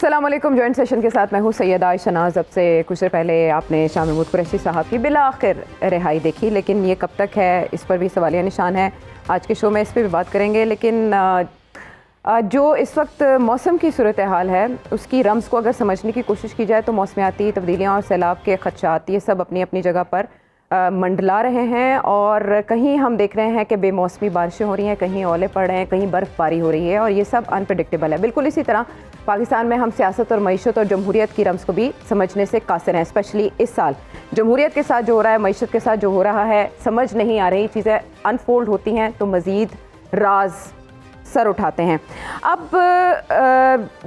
अस्सलामुअलैकुम। Joint session के साथ मैं हूँ सैयदा आयशा नाज। अब से कुछ देर पहले आपने शाह महमूद कुरैशी साहब की बिलाखिर रिहाई देखी, लेकिन ये कब तक है, इस पर भी सवालिया निशान है। आज के शो में इस पर भी बात करेंगे, लेकिन जो इस वक्त मौसम की सूरत हाल है उसकी रम्ज़ को अगर समझने की कोशिश की जाए तो मौसमियाती तब्दीलियाँ और सैलाब के खदशात ये सब अपनी अपनी जगह पर मंडला रहे हैं। और कहीं हम देख रहे हैं कि बेमौसमी बारिशें हो रही हैं, कहीं ओले पड़ रहे हैं, कहीं बर्फ़बारी हो रही है, और ये सब अनप्रडिक्टेबल है। बिल्कुल इसी तरह पाकिस्तान में हम सियासत और मईशत और जमहूरियत की रम्ज़ को भी समझने से कासिर हैं। स्पेशली इस साल जमहूरियत के साथ जो हो रहा है, मईशत के साथ जो हो रहा है, समझ नहीं आ रही चीज़ें अनफोल्ड होती हैं तो मज़ीद राज सर उठाते हैं। अब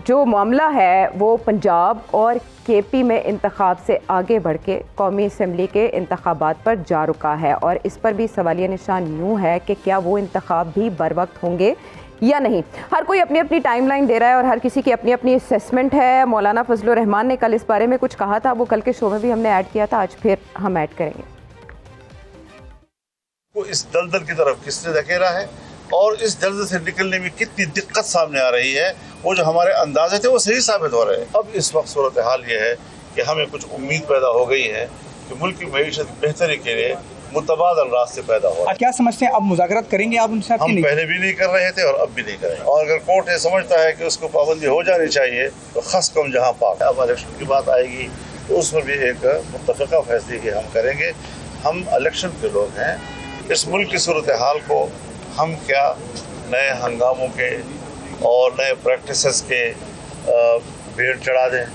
जो मामला है वो पंजाब और केपी में इंतखाब से आगे बढ़ के कौमी असम्बली के इंतखाबात पर जा रुका है, और इस पर भी सवालिया निशान यूँ है कि क्या वो इंतखाब भी बर वक्त होंगे या नहीं। हर कोई अपनी अपनी टाइमलाइन दे रहा है और हर किसी की अपनी अपनी असेसमेंट है। मौलाना फजलुर रहमान ने कल इस बारे में कुछ कहा था, वो कल के शो में भी हमने ऐड किया था, आज फिर हम ऐड करेंगे। वो इस दलदल की तरफ किसने धकेला है और इस दलदल से निकलने में कितनी दिक्कत सामने आ रही है, वो जो हमारे अंदाजे थे वो सही साबित हो रहे हैं। अब इस वक्त सूरत हाल ये है कि हमें कुछ उम्मीद पैदा हो गई है कि मुल्क की मईशत बेहतरी के लिए मुतबादल रास्ते पैदा हो रहे हैं। क्या समझते हैं, अब मुज़ाकरात करेंगे आप उनसे? हम पहले भी नहीं कर रहे थे और अब भी नहीं करेंगे, और अगर कोर्ट ये समझता है कि उसको पाबंदी हो जानी चाहिए तो खस कम जहाँ पाक। अब इलेक्शन की बात आएगी तो उसमें भी एक मुत्तफ़िक़ा फैसले की हम करेंगे। हम इलेक्शन के लोग हैं। इस मुल्क की सूरत हाल को हम क्या नए हंगामों के और नए प्रैक्टिसेस के भेड़ चढ़ा दें,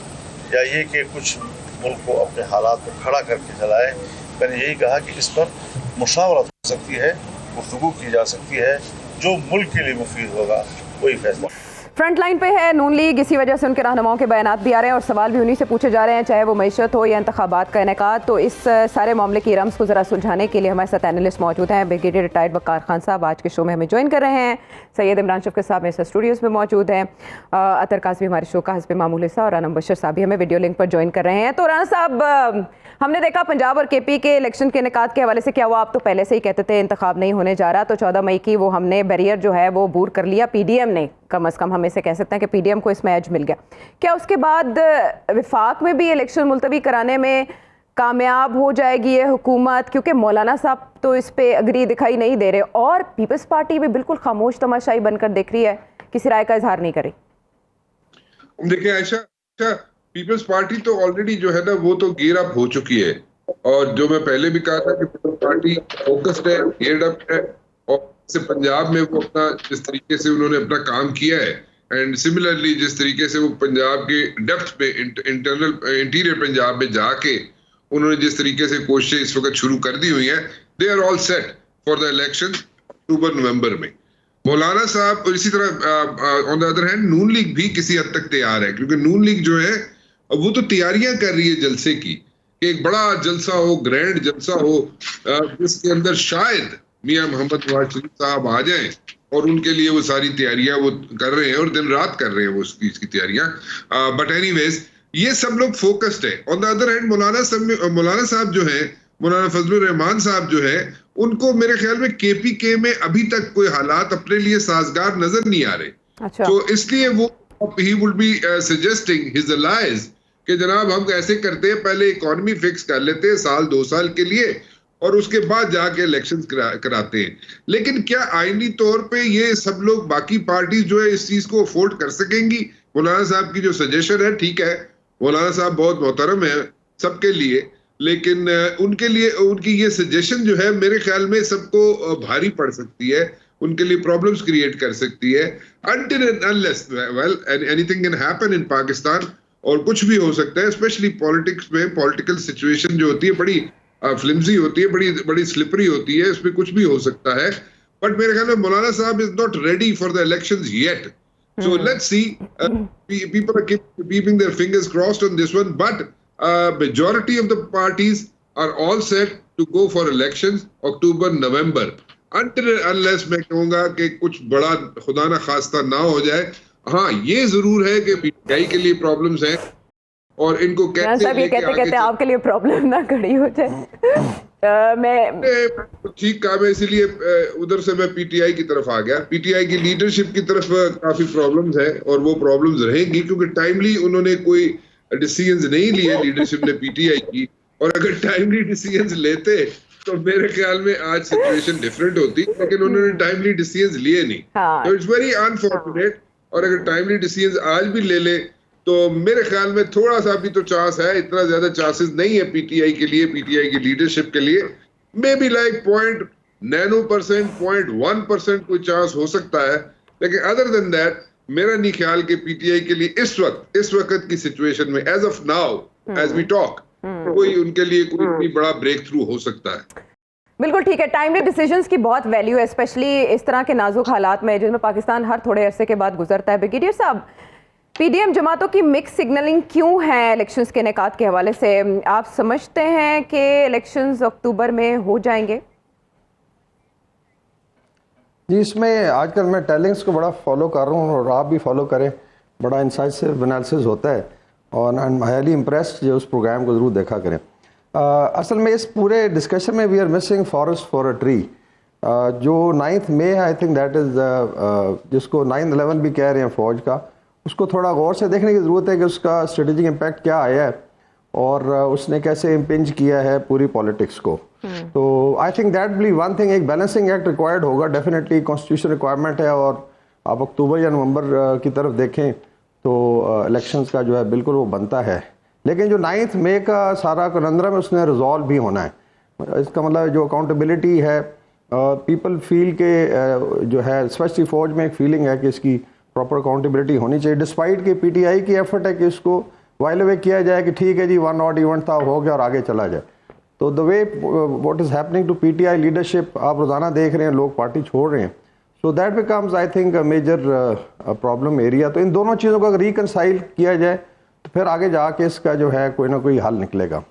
या ये कि कुछ मुल्क को अपने हालात पर खड़ा करके चलाएं। मैंने यही कहा कि इस पर मुशावरत हो सकती है, गुफ्तगू की जा सकती है, जो मुल्क के लिए मुफीद होगा वही फैसला। फ्रंट लाइन पे है नून लीग, इसी वजह से उनके रहनुमाओं के बयानात भी आ रहे हैं और सवाल भी उन्हीं से पूछे जा रहे हैं, चाहे वो मईशत हो या इंतखाबात का इनेकाद। तो इस सारे मामले की रम्ज़ को ज़रा सुलझाने के लिए हमारे साथ एनालिस्ट मौजूद हैं। ब्रिगेडियर रिटायर्ड वक़ार खान साहब आज के शो में हमें ज्वाइन कर रहे हैं। सैयद इमरान शफ़क़त साहब मेरे साथ स्टूडियोज़ में मौजूद हैं। अतर काज़मी हमारे शो का हस्बे मामूल हिस्सा, और राना मुबशर साहब भी हमें वीडियो लिंक पर ज्वाइन कर रहे हैं। तो राना साहब, हमने देखा पंजाब और केपी के इलेक्शन के इनेकाद के हवाले से क्या हुआ? आप तो पहले से ही कहते थे इंतखाब नहीं होने जा रहा, तो 14 मई की वो हमने बैरियर जो है वो बूर कर लिया पीडीएम ने। कम अज़ कम हम इसे कह सकते हैं कि पीडीएम को इसमें एज मिल गया। क्या उसके बाद विफाक में भी इलेक्शन मुलतवी कराने में कामयाब हो जाएगी ये हुकूमत? क्योंकि मौलाना साहब तो इस पे अग्री दिखाई नहीं दे रहे, और पीपल्स पार्टी भी बिल्कुल खामोश तमाशाई बनकर देख रही है, किसी राय का इजहार नहीं कर रही। देखिए आयशा, पीपल्स पार्टी तो ऑलरेडी जो है ना वो तो गियर अप हो चुकी है, और जो मैं पहले भी कहा था कि पीपल्स पार्टी फोकस्ड है, गियर्ड अप है, और से पंजाब में वो अपना जिस तरीके से उन्होंने अपना काम किया है, एंड सिमिलरली जिस तरीके से वो पंजाब के डेप्थ पे इंटीरियर पंजाब में जाके उन्होंने जिस तरीके से कोशिशें इस वक्त शुरू कर दी हुई हैं, they are all set for the election October November में। मौलाना साहब, और इसी तरह on the other hand Noon League भी किसी हद तक तैयार है, क्योंकि नून लीग जो है वो तो तैयारियां कर रही है जलसे की, कि एक बड़ा जलसा हो, ग्रैंड जलसा हो, जिसके अंदर शायद मियां मोहम्मद नवाज शरीफ साहब आ जाएं, और उनके लिए वो सारी तैयारियां वो कर रहे हैं और दिन रात कर रहे हैं वो इसकी तैयारियां। बट एनीवेज ये सब लोग फोकस्ड है। ऑन द अदर हैंड मौलाना साहब जो है, मौलाना फजलुर रहमान साहब जो है, उनको मेरे ख्याल में केपीके में अभी तक कोई हालात अपने लिए साजगार नजर नहीं आ रहे। अच्छा। तो इसलिए वो he would be suggesting his allies कि जनाब हम ऐसे करते हैं, पहले इकोनॉमी फिक्स कर लेते हैं साल 2 साल के लिए, और उसके बाद जाके इलेक्शंस कराते हैं। लेकिन क्या आईनी तौर पे ये सब लोग, बाकी पार्टी जो है, इस चीज को अफोर्ड कर सकेंगी? मौलाना साहब की जो सजेशन है, ठीक है, मौलाना साहब बहुत मोहतरम है सबके लिए, लेकिन उनके लिए उनकी ये सजेशन जो है मेरे ख्याल में सबको भारी पड़ सकती है, उनके लिए प्रॉब्लम्स क्रिएट कर सकती है। Until and unless, well, anything can happen in Pakistan, और कुछ भी हो सकता है, स्पेशली पॉलिटिक्स में। पॉलिटिकल सिचुएशन जो होती है बड़ी फ्लिम्सी होती है, बड़ी स्लिपरी होती है, इसमें कुछ भी हो सकता है। बट मेरे ख्याल में मौलाना साहब is not ready for the elections yet, so let's see. People are keeping their fingers crossed on this one, but majority of the parties are all set to go for elections October November, until unless मैं कहूँगा कि कुछ बड़ा खुदा ना खास्ता ना हो जाए। हाँ, ये जरूर है कि पीटीआई के लिए प्रॉब्लम्स हैं, और इनको कहते आपके लिए प्रॉब्लम ना खड़ी हो जाए। मैं ठीक कहा, मैं इसीलिए उधर से मैं पीटीआई की तरफ आ गया। पीटीआई की लीडरशिप की तरफ काफी प्रॉब्लम्स है और वो प्रॉब्लम्स रहेंगी क्योंकि टाइमली उन्होंने कोई डिसीजंस नहीं लिए लीडरशिप ने पीटीआई की, और अगर टाइमली डिसीजंस लेते तो मेरे ख्याल में आज सिचुएशन डिफरेंट होती, लेकिन उन्होंने टाइमली डिसीजंस लिए नहीं। हाँ। तो इट्स वेरी अनफॉर्चुनेट। और अगर टाइमली डिसीजंस आज भी ले ले तो मेरे ख्याल में थोड़ा सा भी तो चांस है, इतना ज्यादा चांसेस नहीं है पीटीआई के लिए, पीटीआई की लीडरशिप के लिए। मे बी लाइक 0.9%, 0.1% कोई चांस हो सकता है, लेकिन अदर देन दैट मेरा नहीं ख्याल कि पीटीआई के लिए इस वक्त की सिचुएशन में as of now as we talk कोई उनके लिए कोई बड़ा ब्रेक थ्रू हो सकता है। बिल्कुल ठीक है, टाइमली डिसीजंस की बहुत वैल्यू है, स्पेशली इस तरह के नाजुक हालात में जिनमें पाकिस्तान हर थोड़े अरसे के बाद गुजरता है। ब्रिगेडियर साहब, पीडीएम जमातों की मिक्स सिग्नलिंग क्यों है इलेक्शंस के इनेकाद के हवाले से? आप समझते हैं कि इलेक्शंस अक्टूबर में हो जाएंगे? जी, इसमें आजकल मैं टेलिंग्स को बड़ा फॉलो कर रहा हूँ और आप भी फॉलो करें, बड़ा इंसाइसिव एनालिसिस होता है और आई एम हाईली इम्प्रेस्ड जो उस प्रोग्राम को ज़रूर देखा करें। असल में इस पूरे डिस्कशन में we are missing forest for a tree. जो 9 मई है, आई थिंक दैट इज़ जिसको 9/11 भी कह रहे हैं फ़ौज का, उसको थोड़ा गौर से देखने की ज़रूरत है कि उसका स्ट्रेटेजिक इम्पैक्ट क्या आया है और उसने कैसे इम्पिंज किया है पूरी पॉलिटिक्स को। तो I think that be one thing, एक बैलेंसिंग एक्ट रिक्वायर्ड होगा, डेफिनेटली कॉन्स्टिट्यूशन रिक्वायरमेंट है। और आप अक्टूबर या नवंबर की तरफ देखें तो इलेक्शंस का जो है बिल्कुल वो बनता है, लेकिन जो 9 मई का सारा कनंदरम है उसने रिजॉल्व भी होना है। इसका मतलब जो अकाउंटेबिलिटी है, पीपल फील के जो है स्पेशली फौज में एक फीलिंग है कि इसकी प्रॉपर अकाउंटेबिलिटी होनी चाहिए, डिस्पाइट कि पीटीआई की एफर्ट है कि इसको वाइल अवे किया जाए कि ठीक है जी, वन ऑड इवेंट था, हो गया और आगे चला जाए। तो the way what is happening to PTI leadership, आप रोज़ाना देख रहे हैं लोग पार्टी छोड़ रहे हैं, so that becomes I think major problem area. तो इन दोनों चीज़ों को अगर रिकनसाइल किया जाए तो फिर आगे जाके इसका जो है कोई ना कोई हल निकलेगा।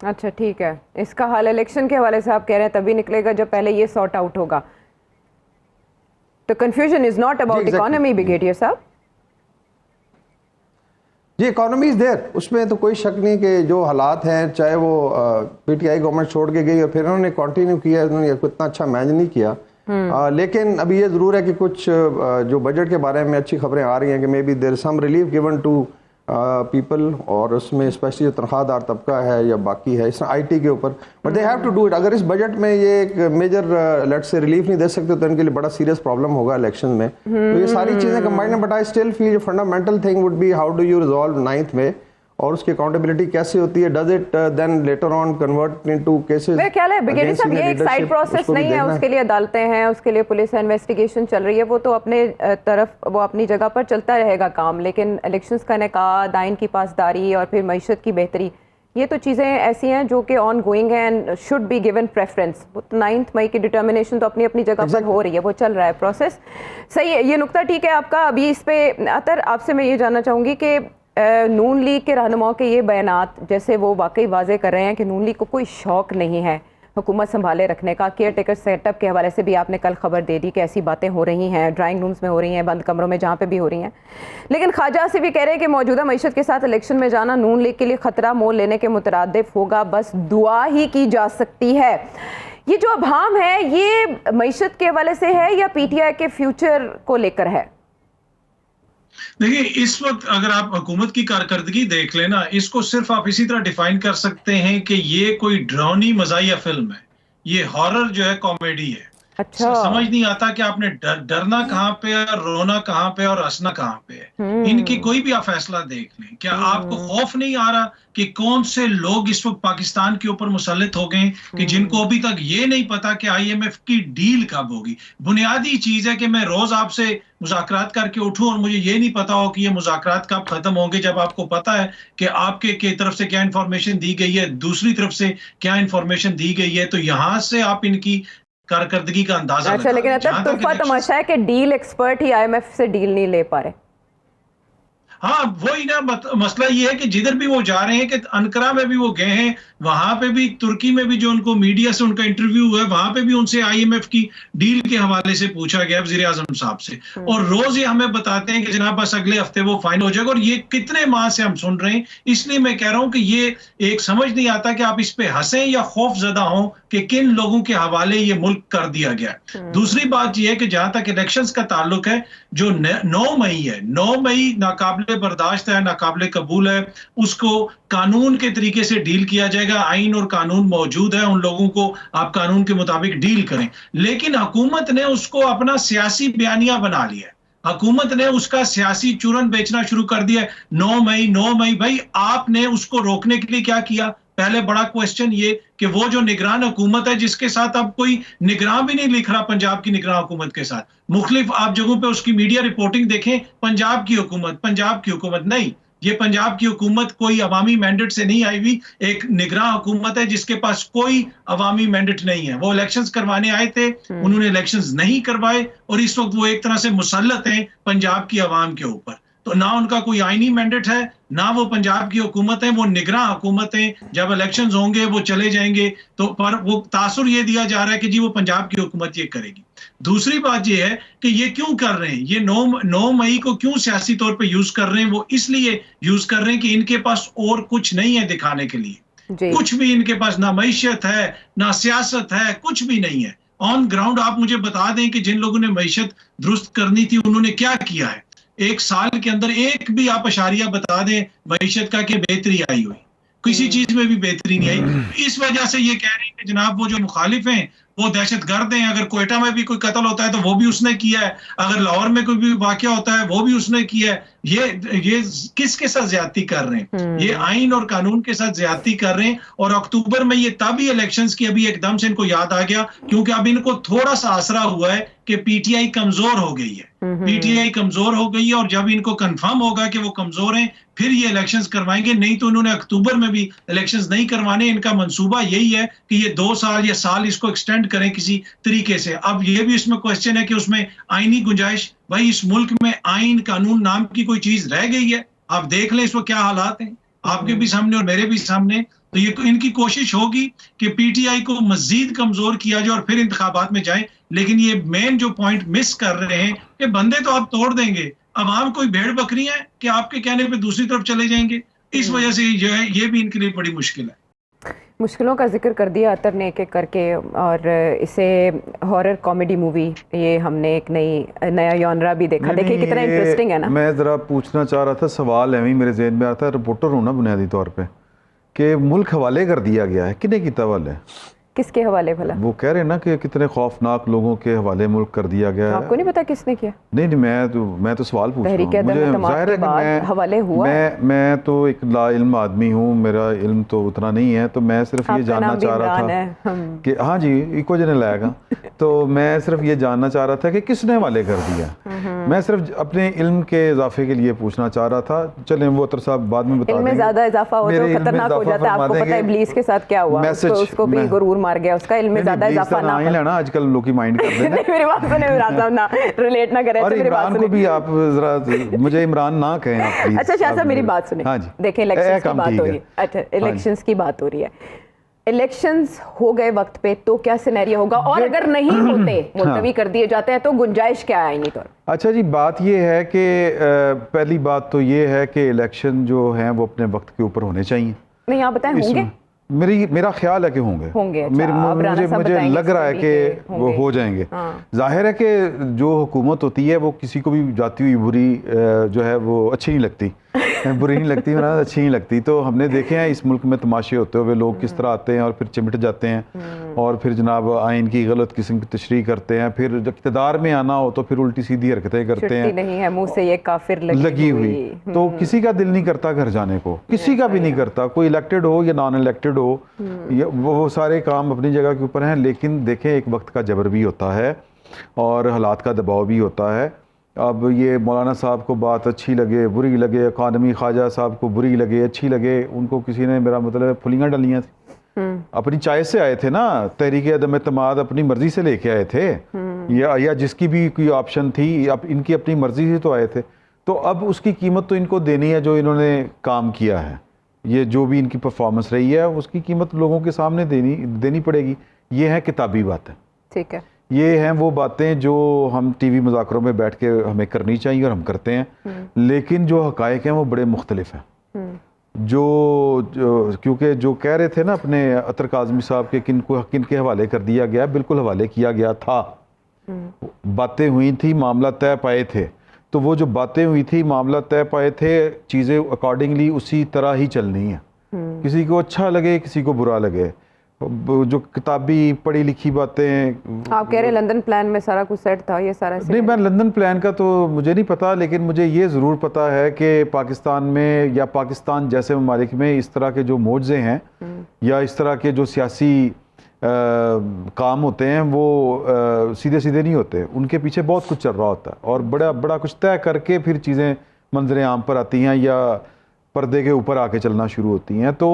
अच्छा ठीक है, इसका हल इलेक्शन के हवाले से आप कह रहे हैं तभी निकलेगा जब पहले ये सॉर्ट आउट होगा। तो confusion is not about economy, brigadier साहब। जी, इकोनॉमी इज देयर, उसमें तो कोई शक नहीं कि जो हालात हैं, चाहे वो पीटीआई गवर्नमेंट छोड़ के गई और फिर उन्होंने कंटिन्यू किया, उन्होंने इतना अच्छा मैनेज नहीं किया। लेकिन अभी ये ज़रूर है कि कुछ जो बजट के बारे में अच्छी खबरें आ रही हैं कि maybe there some relief given to people, और उसमें स्पेशली जो तनख्वाहदार तबका है या बाकी है इस आईटी के ऊपर, but they have to do it. अगर इस बजट में ये एक मेजर लेट से रिलीफ नहीं दे सकते तो इनके लिए बड़ा सीरियस प्रॉब्लम होगा इलेक्शन में। तो ये सारी चीज़ें कंबाइंड है, but I still feel fundamental thing would be how do you resolve 9 में, और उसकी अकाउंटेबिलिटी कैसे होती है, does it then later on convert into cases. मेरा ख्याल है ब्रिगेडियर साहब ये एक साइड प्रोसेस नहीं है, उसके लिए अदालतें हैं, उसके लिए पुलिस इन्वेस्टिगेशन चल रही है, वो तो अपने तरफ वो अपनी जगह पर चलता रहेगा काम, लेकिन इलेक्शंस का इनेकाद, आइन की पासदारी और फिर मईशत की बेहतरी, ये तो चीज़ें ऐसी हैं जो कि ऑन गोइंग हैं and should be given preference. 9 मई की डिटर्मिनेशन तो अपनी अपनी जगह पर हो रही है, वो चल रहा है प्रोसेस। सही है, ये नुकता ठीक है आपका। अभी इस पे अतर आपसे मैं ये जानना चाहूँगी कि नून लीग के रहनुमाओं के ये बयानात जैसे वो वाकई वाजे कर रहे हैं कि नून लीग को कोई शौक नहीं है हुकूमत संभाले रखने का। केयर टेकर सेटअप के हवाले से भी आपने कल खबर दे दी कि ऐसी बातें हो रही हैं, ड्राइंग रूम्स में हो रही हैं, बंद कमरों में, जहाँ पे भी हो रही हैं। लेकिन ख्वाजा से भी कह रहे हैं कि मौजूदा मईशत के साथ इलेक्शन में जाना नून लीग के लिए ख़तरा मोल लेने के मुतरादिफ होगा, बस दुआ ही की जा सकती है। ये जो अभाम है ये मईशत के हवाले से है या पीटीआई के फ्यूचर को लेकर है? देखिए, इस वक्त अगर आप हुकूमत की कारकर्दगी देख लेना, इसको सिर्फ आप इसी तरह डिफाइन कर सकते हैं कि ये कोई ड्राउनी मज़ाहिया फिल्म है, ये हॉरर जो है कॉमेडी है। अच्छा, समझ नहीं आता कि आपने डरना कहाँ पे और रोना कहाँ पे और हंसना कहाँ पे है। इनकी कोई भी आप फैसला देख लें, क्या आपको खौफ नहीं आ रहा कि कौन से लोग इस वक्त पाकिस्तान के ऊपर मुसल्लित हो गए कि जिनको अभी तक ये नहीं पता कि आईएमएफ की डील कब होगी। बुनियादी चीज है कि मैं रोज आपसे मुज़ाकरात करके उठूं और मुझे ये नहीं पता हो कि ये मुज़ाकरात कब खत्म होंगे, जब आपको पता है कि आपके की तरफ से क्या इंफॉर्मेशन दी गई है, दूसरी तरफ से क्या इंफॉर्मेशन दी गई है। तो यहां से आप इनकी कारकर्दगी का अंदाजा। अच्छा, लेकिन तूफा तमाशा है कि डील एक्सपर्ट ही आईएमएफ से डील नहीं ले पा रहे। हाँ वही ना, मसला ये है कि जिधर भी वो जा रहे हैं, कि अंकारा में भी वो गए हैं, वहां पे भी तुर्की में भी जो उनको मीडिया से उनका इंटरव्यू हुआ है, वहां पे भी उनसे IMF की डील के हवाले से पूछा गया वज़ीर आज़म साहब से, और रोज ये हमें बताते हैं कि जनाब बस अगले हफ्ते वो फाइनल हो जाएगा, और ये कितने माह से हम सुन रहे हैं। इसलिए मैं कह रहा हूं कि ये एक समझ नहीं आता कि आप इस पे हंसें या खौफजदा हों कि किन लोगों के हवाले ये मुल्क कर दिया गया। दूसरी बात यह है कि जहां तक इलेक्शंस का ताल्लुक है, जो 9 मई है, 9 मई नाकाबिले बर्दाश्त है, नाकाबिले कबूल है, उसको कानून के तरीके से डील किया जाएगा। आइन और कानून मौजूद है, उन लोगों को आप कानून के मुताबिक डील करें, लेकिन हुकूमत ने उसको अपना सियासी बयानिया बना लिया है। हुकूमत ने उसका सियासी चूरन बेचना शुरू कर दिया। 9 मई भाई, आपने उसको रोकने के लिए क्या किया? पहले बड़ा क्वेश्चन ये कि वो जो निगरान हुकूमत है, जिसके साथ अब कोई निगरान भी नहीं लिख रहा, पंजाब की निगरान हुकूमत के साथ मुख्तलिफ आप जगहों पे उसकी मीडिया रिपोर्टिंग देखें, पंजाब की हुकूमत नहीं, ये पंजाब की हुकूमत कोई अवामी मैंडेट से नहीं आई हुई, एक निगरान हुकूमत है जिसके पास कोई अवामी मैंडेट नहीं है। वो इलेक्शंस करवाने आए थे, उन्होंने इलेक्शंस नहीं करवाए, और इस वक्त वो एक तरह से मुसल्लत हैं पंजाब की आवाम के ऊपर। तो ना उनका कोई आईनी मैंडेट है, ना वो पंजाब की हुकूमत है, वो निगरान हुकूमत है। जब इलेक्शंस होंगे वो चले जाएंगे, तो पर वो तासुर ये दिया जा रहा है कि जी वो पंजाब की हुकूमत ये करेगी। दूसरी बात ये है कि ये क्यों कर रहे हैं, ये 9 मई को क्यों सियासी तौर पे यूज कर रहे हैं? वो इसलिए यूज कर रहे हैं कि इनके पास और कुछ नहीं है दिखाने के लिए। कुछ भी इनके पास, ना मईशत है, ना सियासत है, कुछ भी नहीं है। ऑन ग्राउंड आप मुझे बता दें कि जिन लोगों ने मईशत दुरुस्त करनी थी, उन्होंने क्या किया है? एक साल के अंदर एक भी आप अशारिया बता दें मईशत का कि बेहतरी आई हुई? किसी चीज में भी बेहतरी नहीं आई। इस वजह से ये कह रहे हैं कि जनाब वो जो मुखालिफ हैं वो दहशतगर्द हैं। अगर कोयटा में भी कोई कत्ल होता है तो वो भी उसने किया है, अगर लाहौर में कोई भी वाकया होता है वो भी उसने किया है। ये किसके साथ ज्यादती कर रहे हैं? ये आइन और कानून के साथ ज्यादती कर रहे हैं। और अक्टूबर में ये तभी इलेक्शंस की अभी एकदम से इनको याद आ गया, क्योंकि अब इनको थोड़ा सा आसरा हुआ है कि PTI कमजोर हो गई है। PTI कमजोर हो गई है, और जब इनको कंफर्म होगा कि वो कमजोर हैं, फिर ये इलेक्शंस करवाएंगे। नहीं तो उन्होंने अक्टूबर में भी इलेक्शंस नहीं करवाने। इनका मंसूबा यही है कि ये 2 साल या साल इसको एक्सटेंड करें किसी तरीके से। अब ये भी इसमें क्वेश्चन है कि उसमें आईनी गुंजाइश, भाई इस मुल्क में आइन कानून नाम की कोई चीज रह गई है? आप देख लें इसमें क्या हालात हैं, आपके भी सामने और मेरे भी सामने। तो ये इनकी कोशिश होगी कि PTI को मजीद कमजोर किया जाए और फिर इंतखाबात में जाए। लेकिन ये मेन जो पॉइंट मिस कर रहे हैं कि बंदे तो आप तोड़ देंगे, अवाम कोई भेड़ बकरी है कि आपके कहने पे दूसरी तरफ चले जाएंगे। इस वजह से जो है ये भी इनके लिए बड़ी मुश्किल है। मुश्किलों का जिक्र कर दिया अतर ने एक एक करके, और इसे हॉरर कॉमेडी मूवी, ये हमने एक नया जॉनरा भी देखा। देखिए कितना इंटरेस्टिंग है ना। मैं ज़रा पूछना चाह रहा था, सवाल है मेरे जहन में आता है, रिपोर्टर हूँ ना बुनियादी तौर पे, कि मुल्क हवाले कर दिया गया है, किने की हवाले है? किसके हवाले भला? वो कह रहे हैं ना कि कितने खौफनाक लोगों के हवाले मुल्क कर दिया गया है। आपको नहीं पता किसने किया? नहीं, मैं तो सवाल पूछ रहा हूँ। मुझे जाहिर है कि हवाले हुआ। मैं तो एक लाइल्म आदमी हूँ, मेरा इल्म तो उतना नहीं है, तो मैं सिर्फ ये जानना चाह रहा था कि हाँ जी इको जने लाएगा तो मैं सिर्फ ये जानना चाह रहा था कि किसने हवाले कर दिया। मैं सिर्फ अपने इल्म के इजाफे के लिए पूछना चाह रहा था। चलें वो अतर साहब बाद में बता देंगे। इल्म ज्यादा इजाफा हो तो खतरनाक हो जाता है। आपको पता है इब्लीस के साथ क्या हुआ? उसको भी गुरूर मार गया उसका। इल्म में ज्यादा इजाफा ना हो लेना, आजकल लोग की माइंड कर देना। मेरी बात सुने इमरान साहब, ना रिलेट ना करें। और इमरान को भी आप जरा मुझे इमरान ना कहें आप प्लीज। अच्छा शाह साहब मेरी बात सुने। हाँ जी, देखें इलेक्शंस की बात हो रही है। अच्छा इलेक्शंस की बात हो रही है। इलेक्शंस हो गए वक्त पे तो क्या सिनेरियो होगा, और अगर नहीं होते मुलतवी कर दिए जाते हैं तो गुंजाइश क्या है आईनी तौर? अच्छा जी, बात ये है कि पहली बात तो ये है कि इलेक्शन जो हैं वो अपने वक्त के ऊपर होने चाहिए। नहीं आप बताएं होंगे? मेरा ख्याल है कि होंगे। मुझे लग रहा है कि वो हो जाएंगे। जाहिर है कि जो हुकूमत होती है वो किसी को भी जाती हुई बुरी जो है वो अच्छी नहीं लगती, बुरी नहीं लगती, मतलब अच्छी नहीं लगती। तो हमने देखे हैं इस मुल्क में तमाशे होते हुए लोग किस तरह आते हैं और फिर चिमट जाते हैं और फिर जनाब आइन की गलत किस्म की तशरीह करते हैं। फिर जब इक़्तिदार में आना हो तो फिर उल्टी सीधी हरकतें करते हैं। नहीं है मुंह से ये काफिर लगी हुई। तो किसी का दिल नहीं करता घर जाने को, किसी का भी नहीं करता, कोई इलेक्टेड हो या नॉन इलेक्टेड हो, वो सारे काम अपनी जगह के ऊपर हैं। लेकिन देखें एक वक्त का जबर भी होता है और हालात का दबाव भी होता है। अब ये मौलाना साहब को बात अच्छी लगे बुरी लगे, कादमी ख्वाजा साहब को बुरी लगे अच्छी लगे, उनको किसी ने मेरा मतलब फुलियाँ डलियाँ थी, अपनी चॉइस से आए थे ना, तहरीक अदम एतमाद अपनी मर्जी से लेके आए थे, या जिसकी भी कोई ऑप्शन थी अब इनकी अपनी मर्जी से तो आए थे। तो अब उसकी कीमत तो इनको देनी है जो इन्होंने काम किया है, ये जो भी इनकी परफॉर्मेंस रही है उसकी कीमत लोगों के सामने देनी पड़ेगी। ये है किताबी बातें, ठीक है, ये हैं वो बातें जो हम टीवी मुज़ाकरों में बैठ के हमें करनी चाहिए और हम करते हैं, लेकिन जो हक़ाइक़ हैं वो बड़े मुख्तलिफ हैं। जो क्योंकि जो कह रहे थे ना अपने अतर काज़मी साहब के किन के हवाले कर दिया गया, बिल्कुल हवाले किया गया था। बातें हुई थी, मामला तय पाए थे, तो वो जो बातें हुई थी, मामला तय पाए थे, चीज़ें अकॉर्डिंगली उसी तरह ही चलनी है। किसी को अच्छा लगे, किसी को बुरा लगे, जो किताबी पढ़ी लिखी बातें। आप कह रहे हैं लंदन प्लान में सारा कुछ सेट था, ये सारा नहीं, मैं लंदन प्लान का तो मुझे नहीं पता, लेकिन मुझे ये ज़रूर पता है कि पाकिस्तान में या पाकिस्तान जैसे ममालिक में इस तरह के जो मोर्जे हैं या इस तरह के जो सियासी काम होते हैं वो सीधे सीधे नहीं होते, उनके पीछे बहुत कुछ चल रहा होता है और बड़ा बड़ा कुछ तय करके फिर चीज़ें मंजर आम पर आती हैं या पर्दे के ऊपर आके चलना शुरू होती हैं। तो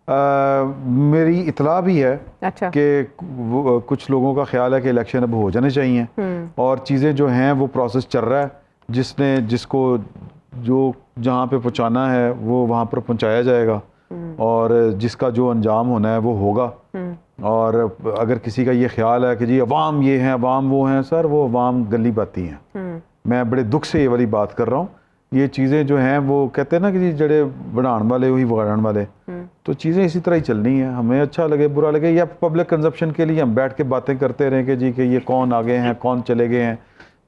मेरी इतला भी है कि कुछ लोगों का ख्याल है कि इलेक्शन अब हो जाने चाहिए और चीज़ें जो हैं वो प्रोसेस चल रहा है, जिसको जो जहाँ पे पहुँचाना है वो वहाँ पर पहुँचाया जाएगा और जिसका जो अंजाम होना है वो होगा। और अगर किसी का ये ख्याल है कि जी अवाम ये हैं अवाम वो हैं, सर वो अवाम गली बाती हैं। मैं बड़े दुख से ये वाली बात कर रहा हूँ। ये चीज़ें जो हैं वो कहते हैं ना कि जी जड़े बढ़ाने वाले वही बिगाड़ने वाले, तो चीज़ें इसी तरह ही चलनी है। हमें अच्छा लगे बुरा लगे या पब्लिक कंजप्शन के लिए हम बैठ के बातें करते रहें कि जी कि ये कौन आ गए हैं, कौन चले गए हैं,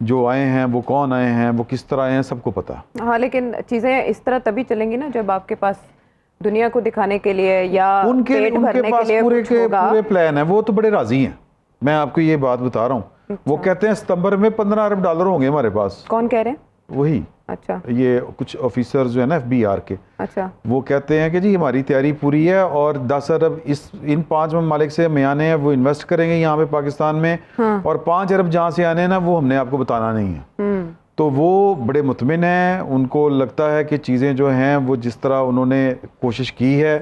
जो आए हैं वो कौन आए हैं, वो किस तरह आए हैं, सबको पता। हाँ, लेकिन चीज़ें इस तरह तभी चलेंगी ना जब आपके पास दुनिया को दिखाने के लिए या उनके पास पूरे प्लान है। वो तो बड़े राजी हैं, मैं आपको ये बात बता रहा हूँ। वो कहते हैं सितंबर में $15 अरब होंगे हमारे पास। कौन कह रहे हैं? वही, अच्छा, ये कुछ ऑफिसर्स जो है ना FBI के, अच्छा, वो कहते हैं कि जी हमारी तैयारी पूरी है और 10 अरब इन 5 ममालिक से हमें आने हैं, वो इन्वेस्ट करेंगे यहाँ पे पाकिस्तान में, हाँ। और 5 अरब जहाँ से आने हैं ना वो हमने आपको बताना नहीं है। तो वो बड़े मुतमिन हैं, उनको लगता है कि चीज़ें जो हैं वो जिस तरह उन्होंने कोशिश की है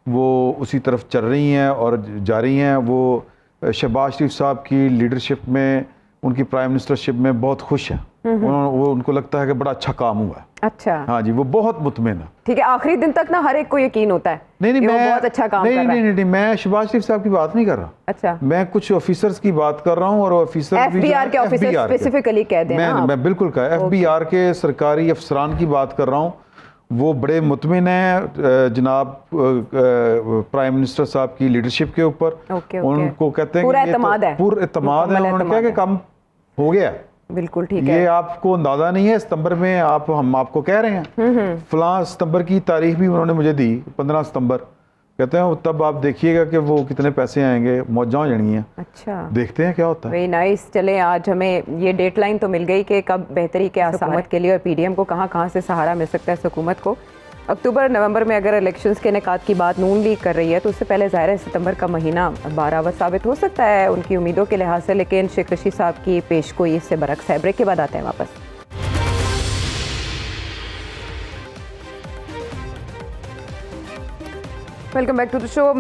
वो उसी तरफ चल रही हैं और जा रही हैं। वो शहबाज शरीफ साहब की लीडरशिप में, उनकी प्राइम मिनिस्टरशिप में बहुत खुश हैं। उनको लगता है कि बड़ा अच्छा काम हुआ है। अच्छा, हाँ जी, वो बहुत मुतमिन है। ठीक है, आखिरी दिन तक ना हर एक को यकीन होता है नहीं मैं बहुत अच्छा काम कर रहा है। नहीं, मैं शहबाज शरीफ साहब की बात नहीं कर रहा। अच्छा, मैं कुछ ऑफिसर्स की बात कर रहा हूँ और ऑफिसर FBI के ऑफिसर स्पेसिफिकली कह दें। मैं बिल्कुल कहा FBI के सरकारी अफसरान की बात कर रहा हूँ। वो बड़े मुतमिन हैं जनाब प्राइम मिनिस्टर साहब की लीडरशिप के ऊपर। उनको कहते हैं पूरा एतमाद है, उन्होंने कहा कि काम हो गया। बिल्कुल ठीक है, ये आपको अंदाजा नहीं है। सितंबर में हम आपको कह रहे हैं फलां सितंबर की तारीख भी उन्होंने मुझे दी, 15 सितंबर, कहते हैं तब आप देखिएगा कि वो कितने पैसे आएंगे, मौजा हो जानी है। अच्छा, देखते हैं क्या होता है। Very nice. चले, आज हमें ये डेडलाइन तो मिल गई कि कब बेहतरी के आसार के लिए और PDM को कहाँ से सहारा मिल सकता है हुकूमत को। अक्टूबर नवंबर में अगर इलेक्शंस के इनेकाद की बात नून लीग कर रही है तो उससे पहले ज़ाहिर है सितंबर का महीना बारावर साबित हो सकता है उनकी उम्मीदों के लिहाज से, लेकिन शेख रशीद साहब की पेशगोई इससे बरक्स है। ब्रेक के बाद आते हैं वापस। Welcome back to the show.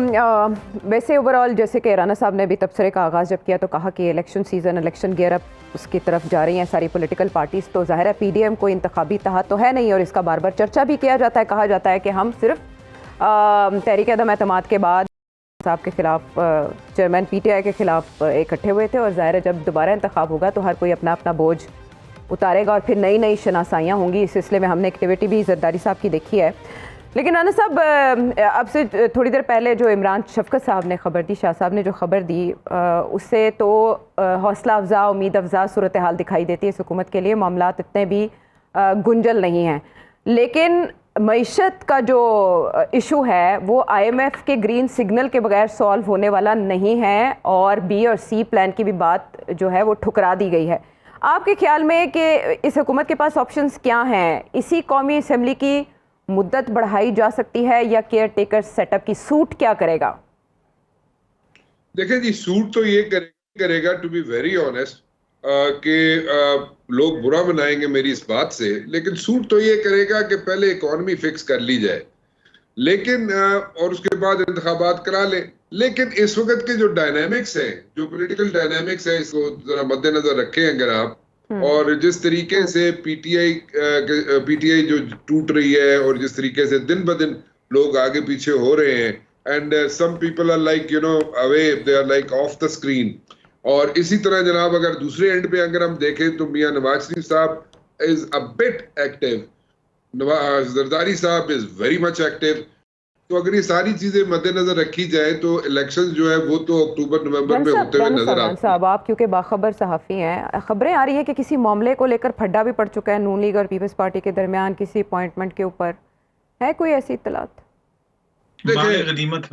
वैसे ओवरऑल जैसे कि राना साहब ने भी तबसरे का आगाज़ जब किया तो कहा कि election season, election gear up उसकी तरफ जा रही हैं सारी पॉलिटिकल पार्टीज़, तो ज़ाहिर है PDM को इंतखाबी तहत तो है नहीं और इसका बार बार चर्चा भी किया जाता है। कहा जाता है कि हम सिर्फ तहरीक अदम एतमाद के बाद साहब के ख़िलाफ़, चेयरमैन PTI के ख़िलाफ़ इकट्ठे हुए थे और ज़ाहिर है जब दोबारा इंतखाब होगा तो हर कोई अपना अपना बोझ उतारेगा और फिर नई नई शनासाइयाँ होंगी। इस सिलसिले में हमने एक्टिविटी भी जरदारी साहब की देखी है। लेकिन राना साहब, अब से थोड़ी देर पहले जो इमरान शफकत साहब ने खबर दी, शाह साहब ने जो खबर दी, उससे तो हौसला अफजा, उम्मीद अफजा सूरत हाल दिखाई देती है हुकूमत के लिए। मामलात इतने भी गुंजल नहीं हैं, लेकिन मईशत का जो इशू है वो IMF के ग्रीन सिग्नल के बगैर सॉल्व होने वाला नहीं है और B और C प्लान की भी बात जो है वो ठुकरा दी गई है। आपके ख्याल में कि इस हुकूमत के पास ऑप्शंस क्या हैं? इसी कौमी असम्बली की मुद्दत बढ़ाई जा सकती है या केयर टेकर सेटअप की सूट क्या करेगा? देखिए जी, सूट तो ये करेगा टू बी वेरी ऑनेस्ट कि लोग बुरा मनाएंगे मेरी इस बात से, लेकिन सूट तो ये करेगा कि पहले इकॉनमी फिक्स कर ली जाए, लेकिन और उसके बाद इंतखाबात करा ले। लेकिन इस वक्त के जो डायनामिक्स हैं, जो पॉलिटिकल डायनामिक्स है, इसको जरा मद्देनजर रखें अगर आप, और जिस तरीके से पीटीआई जो टूट रही है और जिस तरीके से दिन ब दिन लोग आगे पीछे हो रहे हैं, and some people are like away, they are like off the screen. और इसी तरह जनाब अगर दूसरे एंड पे अगर हम देखें तो मियां नवाज शरीफ साहब is a bit active, Zardari साहब इज वेरी मच एक्टिव। तो अगर ये सारी चीजें मद्देनजर रखी जाए तो इलेक्शन जो है वो तो अक्टूबर नवंबर में होते हुए नजर आते हैं। साहब, आप क्योंकि बाखबर सहाफ़ी हैं, खबरें आ रही है कि किसी मामले को लेकर फड्डा भी पड़ चुका है नून लीग और पीपल्स पार्टी के दरमियान किसी अपॉइंटमेंट के ऊपर, है कोई ऐसी इत्तलात? गनीमत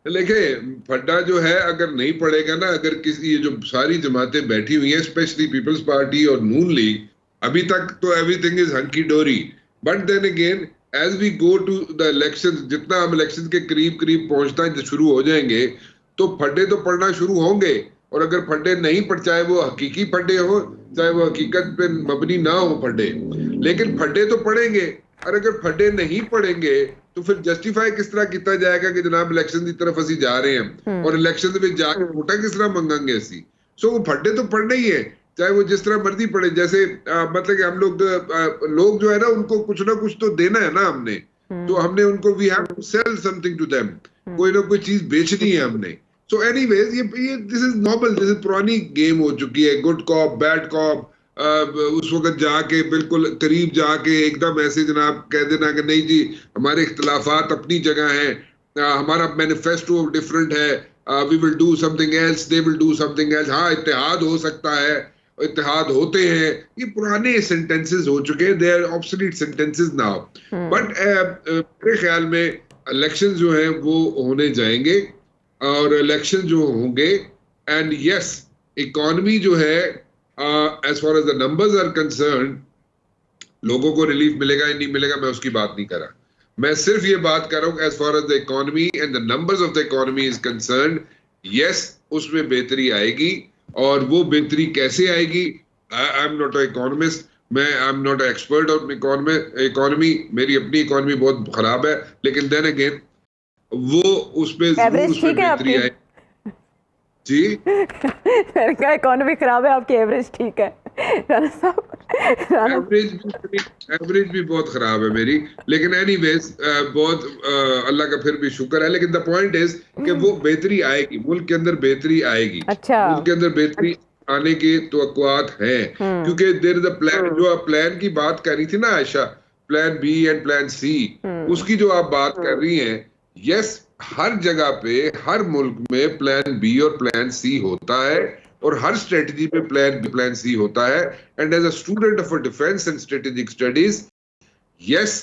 देखिए फड्डा जो है अगर नहीं पड़ेगा ना, अगर किसी ये जो सारी जमातें बैठी हुई हैं स्पेशली पीपल्स पार्टी और नून लीग, अभी तक तो everything is hunky dory, but then again as we go to the election, जितना हम इलेक्शन के करीब करीब पहुंचना शुरू हो जाएंगे तो फड्डे तो पड़ना शुरू होंगे। और अगर फड्डे नहीं पड़, चाहे वो हकीकी फड्डे हो चाहे वो हकीकत पे मबनी ना हो फड्डे, लेकिन फड्डे तो पड़ेंगे। और अगर फड्डे नहीं पड़ेंगे तो फिर जस्टिफाई किस तरह किया जाएगा कि जनाब इलेक्शन की तरफ ਅਸੀਂ जा रहे हैं और इलेक्शन ਦੇ ਵਿੱਚ ਜਾ ਕੇ ਵੋਟਾਂ किस तरह मंगांगे ਅਸੀਂ। सो वो फड्डे तो पड़ने ही है, चाहे वो जिस तरह मर्जी पड़े। जैसे मतलब कि हम लोग जो है ना उनको कुछ ना कुछ तो देना है ना हमने, तो हमने उनको we have to sell something to them, कोई ना कोई चीज बेचनी है हमने। सो एनीवेज ये this is normal, this is पुरानी गेम हो चुकी है, गुड कॉप बैड कॉप। उस वक्त जाके बिल्कुल करीब जाके एकदम ऐसे जनाब कह देना कि नहीं जी हमारे इख्तलाफात अपनी जगह हैं, हमारा मैनिफेस्टो डिफरेंट है, we will do something else, they will do something else. हाँ इत्तेहाद हो सकता है, इत्तेहाद होते हैं, ये पुराने सेंटेंसेस हो चुके हैं, they are obsolete sentences now. But मेरे ख्याल में इलेक्शन जो है वो होने जाएंगे और इलेक्शन जो होंगे एंड यस इकोनॉमी जो है as far as the numbers are concerned, लोगों को रिलीफ मिलेगा या नहीं मिलेगा मैं उसकी बात नहीं कर रहा, मैं सिर्फ ये बात कर रहा हूँ as far as the economy and the numbers of the economy is concerned, yes उसमें बेहतरी आएगी। और वो बेहतरी कैसे आएगी, I am not a economist, मैं I am not expert on economy, मेरी अपनी इकोनॉमी बहुत खराब है, लेकिन देन अगेन वो उसमें जरूर उसमें बेहतरी आएगी जी। मैंने कहा इकोनॉमी खराब है, आपकी एवरेज ठीक है। एवरेज भी बहुत खराब है मेरी, लेकिन एनीवेज बहुत अल्लाह का फिर भी शुक्र है। लेकिन द पॉइंट इज कि वो बेहतरी आएगी, मुल्क के अंदर बेहतरी आएगी। अच्छा, मुल्क के अंदर बेहतरी आने की तवक्कुआत है, क्योंकि देयर इज अ प्लान। जो प्लान की बात कर रही थी ना Ayesha, plan B and plan C, उसकी जो आप बात कर रही हैं, यस हर जगह पे हर मुल्क में प्लान बी और प्लान सी होता है और हर स्ट्रेटजी पे प्लान सी होता है। And as a student of defence and strategic studies, yes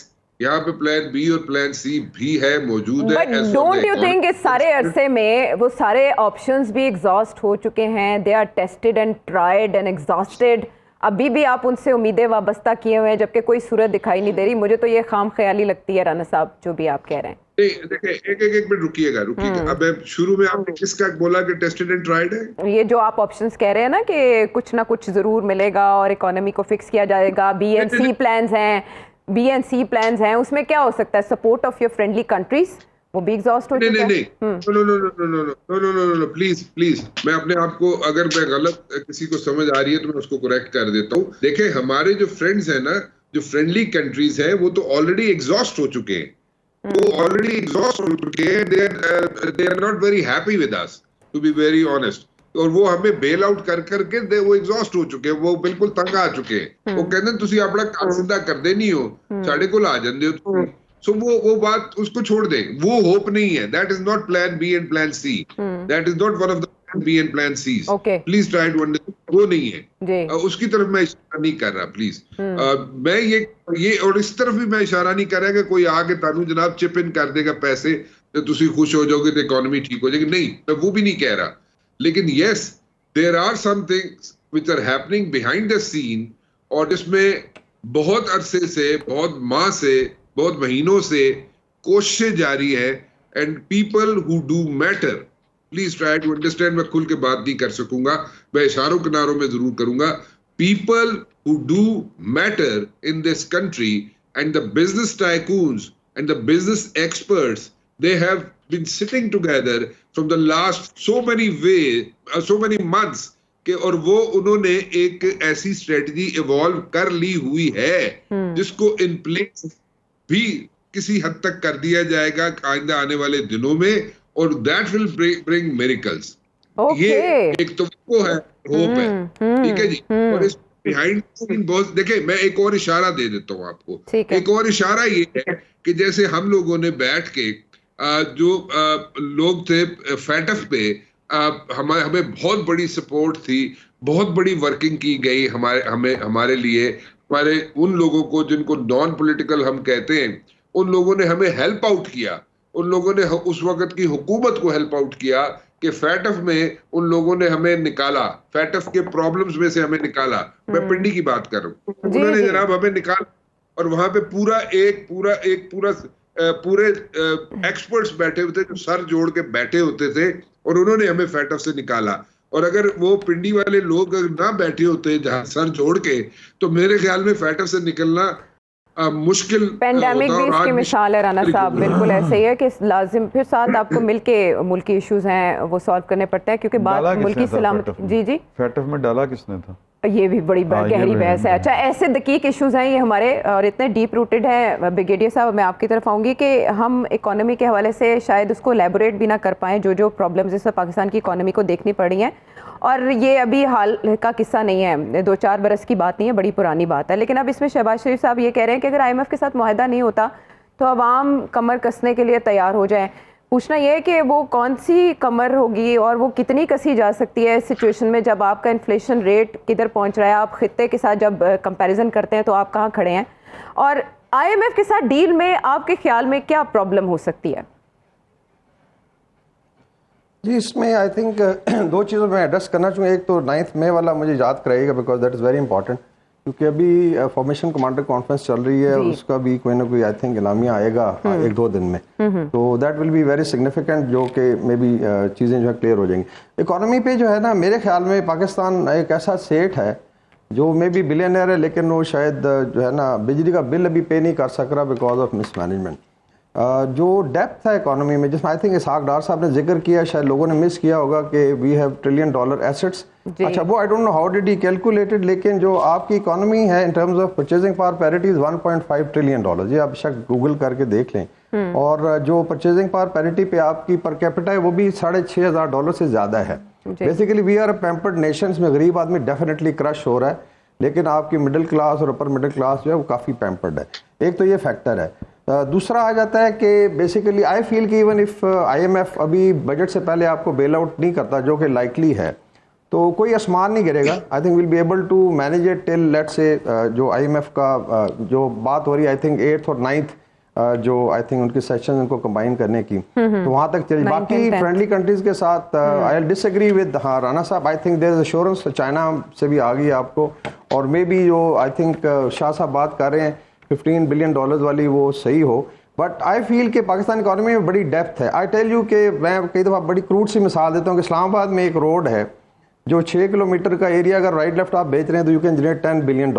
यहाँ पे प्लान बी और प्लान सी भी है, मौजूद है। बट डोंट यू थिंक इस सारे अरसे में वो सारे ऑप्शंस भी एग्जॉस्ट हो चुके हैं, they are tested and tried and exhausted, अभी भी आप उनसे उम्मीदें वाबस्ता किए हुए हैं जबकि कोई सूरत दिखाई नहीं दे रही? मुझे तो ये खाम ख्याली लगती है राना साहब जो भी आप कह रहे हैं। देखिए एक मिनट रुकिएगा। अब शुरू में आपने किसका बोला कि टेस्टेड एंड ट्राइड है? ये जो आप ऑप्शंस कह रहे हैं ना कि कुछ ना कुछ जरूर मिलेगा और इकोनॉमी को फिक्स किया जाएगा, बी एंड सी प्लान्स हैं, उसमें क्या हो सकता है? Support of your friendly countries, वो भी एग्जॉस्ट हो चुका है। नो प्लीज मैं अपने आप को, अगर मैं गलत किसी को समझ आ रही है तो मैं उसको करेक्ट कर देता हूँ। देखिए हमारे जो फ्रेंड्स हैं ना, जो फ्रेंडली कंट्रीज हैं, वो तो ऑलरेडी एग्जॉस्ट हो चुके हैं, वो ऑलरेडी एग्जॉस्ट हो चुके हैं। They are not very happy with us, to be very honest. और वो हमें बेल आउट कर करके वो एग्जॉस्ट हो चुके हैं, वो बिल्कुल तंग आ चुके हैं। वो कहते हैं तुसी अपना काम सीधा करते नहीं हो, साढ़े को ला जाते हो। सो वो बात उसको छोड़ दे, वो होप नहीं है। That is not plan B and plan C, that is not one of the plan B and plan C. Please try to understand, वो नहीं है, उसकी तरफ मैं इशारा नहीं कर रहा प्लीज। मैं ये और इस तरफ भी मैं इशारा नहीं कर रहा कि कोई आके तानू जनाब चिप इन कर देगा पैसे तो तुसी खुश हो जाओगे तो इकोनॉमी ठीक हो जाएगी, नहीं, मैं वो भी नहीं कह रहा। लेकिन yes there are some things which are happening behind the scene, और जिसमें बहुत अरसे से, बहुत माह से, बहुत महीनों से कोशिशें जारी है। And people who do matter, please try to understand. मैं खुल के बात नहीं कर सकूंगा, मैं इशारों किनारों में जरूर करूंगा। People who do matter in this country and the business tycoons and the business experts they have been sitting together from the last so many months कि और वो उन्होंने एक ऐसी स्ट्रेटजी इवॉल्व कर ली हुई है जिसको इन प्लेस भी किसी हद तक कर दिया जाएगा आइंदा आने वाले दिनों में, और दैट विल ब्रिंग मिरेकल्स। ये एक तो वो है, होप है, ठीक है जी। और इस बिहाइंड बहुत देखे, मैं एक और इशारा दे देता हूँ आपको। एक और इशारा ये है कि जैसे हम लोगों ने बैठ के जो लोग थे फैटफ पे, हमें बहुत बड़ी सपोर्ट थी, बहुत बड़ी वर्किंग की गई हमारे लिए, हमारे उन लोगों को जिनको नॉन पॉलिटिकल हम कहते हैं, उन लोगों ने हमें हेल्प आउट किया। उन लोगों ने उस वक्त की हुकूमत को हेल्प आउट किया कि फैटफ में उन लोगों ने हमें निकाला, फैटफ के प्रॉब्लम्स में से हमें निकाला। मैं पिंडी की बात कर रहा हूँ, उन्होंने जनाब हमें निकाला, और वहां पे पूरे एक्सपर्ट्स बैठे हुए थे जो सर जोड़ के बैठे होते थे, और उन्होंने हमें फैटफ से निकाला। और अगर वो पिंडी वाले लोग ना बैठे होते जहां सर जोड़ के, तो मेरे ख्याल में फैटफ से निकलना मुश्किल। पेंडेमिक भी इसकी मिसाल है राना साहब, बिल्कुल ऐसे ही है कि लाजिम फिर साथ आपको मिलके मुल्की इश्यूज हैं वो सॉल्व करने पड़ते हैं, क्योंकि बात मुल्की सलामती। जी फैटफ में डाला किसने था, ये भी बड़ी गहरी बहस है। अच्छा, ऐसे दकीक इश्यूज हैं ये हमारे, और इतने डीप रूटेड हैं। ब्रिगेडियर साहब, मैं आपकी तरफ आऊँगी कि हम इकोनॉमी के हवाले से शायद उसको एलेबोरेट भी ना कर पाएँ, जो प्रॉब्लम्स इस पाकिस्तान की इकोनॉमी को देखनी पड़ी हैं। और ये अभी हाल का किस्सा नहीं है, 2-4 बरस की बात नहीं है, बड़ी पुरानी बात है। लेकिन अब इसमें शहबाज शरीफ साहब ये कह रहे हैं कि अगर IMF के साथ मुआहदा नहीं होता तो अवाम कमर कसने के लिए तैयार हो जाए। पूछना यह है कि वो कौन सी कमर होगी और वो कितनी कसी जा सकती है इस सिचुएशन में, जब आपका इन्फ्लेशन रेट किधर पहुंच रहा है, आप खित्ते के साथ जब कंपैरिजन करते हैं तो आप कहाँ खड़े हैं, और IMF के साथ डील में आपके ख्याल में क्या प्रॉब्लम हो सकती है? जी, इसमें आई थिंक 2 चीज़ों में एड्रेस करना चाहूँगा। एक तो 9 मई वाला मुझे याद कराइएगा, because that is very important, क्योंकि अभी फॉर्मेशन कमांडर कॉन्फ्रेंस चल रही है, उसका भी कोई ना कोई आई थिंक इलामिया आएगा 1-2 दिन में, तो that will be very significant, जो कि मे बी चीज़ें जो है क्लियर हो जाएंगी। इकोनॉमी पे जो है ना, मेरे ख्याल में पाकिस्तान एक ऐसा सेठ है जो मे बी बिलियनर है, लेकिन वो शायद जो है ना बिजली का बिल अभी पे नहीं कर सक रहा बिकॉज ऑफ मिसमैनेजमेंट। जो डेप्थ है इकोनॉमी में, जिसमें आई थिंक इसहाक डार साहब ने जिक्र किया, शायद लोगों ने मिस किया होगा कि वी हैव $1 ट्रिलियन एसेट्स। अच्छा, वो I don't know how did he calculated, लेकिन जो आपकी इकोनॉमी है in terms of purchasing power parity is $1.5 trillion. ये आप शक गूगल करके देख लें। और जो परचेजिंग पावर पैरिटी पे आपकी पर कैपिटा है वो भी $6,500 से ज़्यादा है। Basically we are a pampered nation, में गरीब आदमी डेफिनेटली क्रश हो रहा है, लेकिन आपकी मिडिल क्लास और अपर मिडिल क्लास जो है वो काफ़ी पैम्पर्ड है। एक तो ये फैक्टर है। दूसरा आ जाता है कि बेसिकली आई फील कि इवन इफ IMF अभी बजट से पहले आपको बेल आउट नहीं करता, जो कि लाइकली है, तो कोई आसमान नहीं गिरेगा। I think will be able to manage it till late से जो IMF का जो बात हो रही है, आई थिंक 8th और 9th जो आई थिंक उनके सेशन उनको कंबाइन करने की, तो वहाँ तक चली। बाकी फ्रेंडली कंट्रीज के साथ आई डिसएग्री विद राना साहब। I think there is assurance China से भी आ गई आपको, और मे बी जो आई थिंक शाह साहब बात कर रहे हैं $15 बिलियन वाली, वो सही हो। बट आई फील कि पाकिस्तान इकोनॉमी में बड़ी डेप्थ है। आई टेल यू कि मैं कई दफ़ा बड़ी क्रूड सी मिसाल देता हूँ कि इस्लामाबाद में एक रोड है जो 6 किलोमीटर का एरिया अगर राइट लेफ्ट आप बेच रहे हैं तो यू कैन जनरेट $10 बिलियन।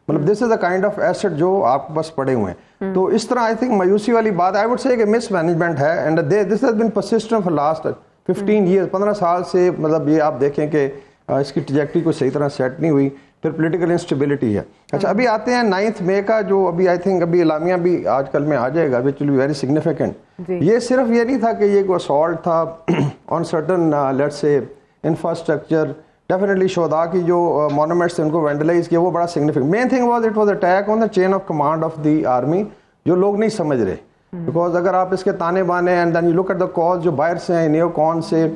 मतलब this is the kind of asset जो आपके पास पड़े हुए हैं। तो इस तरह आई थिंक मायूसी वाली बात आई वुड से कि मिस मैनेजमेंट है, and this has been persistent for last 15 years, 15 साल से। मतलब ये आप देखें कि इसकी ट्रैजेक्टरी को सही तरह सेट नहीं हुई। फिर पॉलिटिकल इंस्टेबिलिटी है। अच्छा, अभी आते हैं 9 मई का, जो अभी आई थिंक अभी इलामिया भी आजकल में आ जाएगा, which will be very significant. ये सिर्फ ये नहीं था कि ये कोई असॉल्ट था on certain let's say infrastructure. Definitely शोधा की जो मॉन्यूमेंट्स थे उनको वेंडलाइज किया, वो बड़ा significant. Main thing was it was attack on the chain of command of the army, जो लोग नहीं समझ रहे। बिकॉज अगर आप इसके ताने बाने and then you look at the cause जो बाहर से हैं, नियोकॉन से,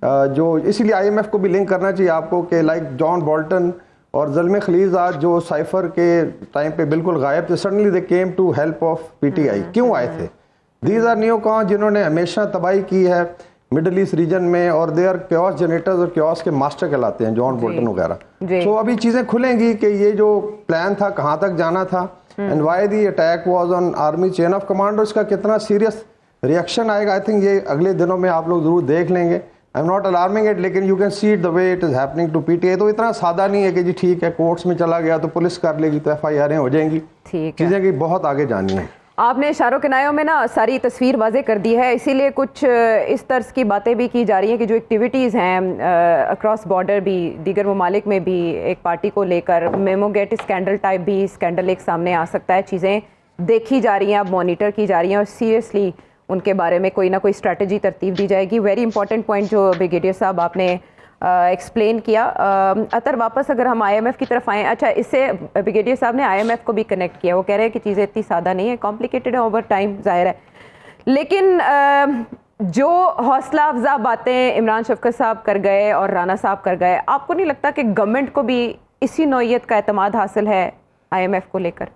जो इसीलिए IMF को भी लिंक करना चाहिए आपको कि लाइक जॉन बोल्टन और ज़ल्मे खलीज़ाद जो साइफर के टाइम पे बिल्कुल गायब थे, suddenly they came to help of PTI। क्यों आए थे? दीज आर नियोकॉन जिन्होंने हमेशा तबाही की है मिडल ईस्ट रीजन में, और दे आर क्योस जनरेटर्स और क्योस के मास्टर कहलाते हैं, जॉन बोल्टन वगैरह। सो अभी चीज़ें खुलेंगी कि ये जो प्लान था कहाँ तक जाना था, and why the attack was on army chain of command, और इसका कितना सीरियस रिएक्शन आएगा। आई थिंक ये अगले दिनों में आप लोग जरूर देख लेंगे। I am not alarming it, लेकिन you can see it the way it is happening to PTI। तो इतना सादा नहीं है कि जी ठीक है कोर्ट्स में चला गया तो पुलिस कर लेगी तो FIR हो जाएंगी। चीज़ें की बहुत आगे जानी है। आपने इशारों के नायों में ना सारी तस्वीर वाज़े कर दी है, इसीलिए कुछ इस तर्ज की बातें भी की जा रही हैं कि जो एक्टिविटीज़ हैं अक्रॉस बॉर्डर भी दीगर ममालिक में भी एक पार्टी को लेकर मेमोगेट स्कैंडल टाइप भी स्कैंडल एक सामने आ सकता है। चीज़ें देखी जा रही हैं, अब मॉनिटर की जा रही हैं और सीरियसली उनके बारे में कोई ना कोई स्ट्रैटेजी तरतीब दी जाएगी। वेरी इंपॉर्टेंट पॉइंट जो ब्रिगेडियर साहब आपने एक्सप्लेन किया। अतर वापस अगर हम IMF की तरफ आएँ, अच्छा इससे ब्रिगेडियर साहब ने IMF को भी कनेक्ट किया, वो कह रहे हैं कि चीज़ें इतनी सादा नहीं है, कॉम्प्लिकेटेड है ओवर टाइम, ज़ाहिर है। लेकिन जो हौसला अफजा बातें इमरान शफकत साहब कर गए और राना साहब कर गए, आपको नहीं लगता कि गवर्नमेंट को भी इसी नौइयत का एतमाद हासिल है IMF को लेकर?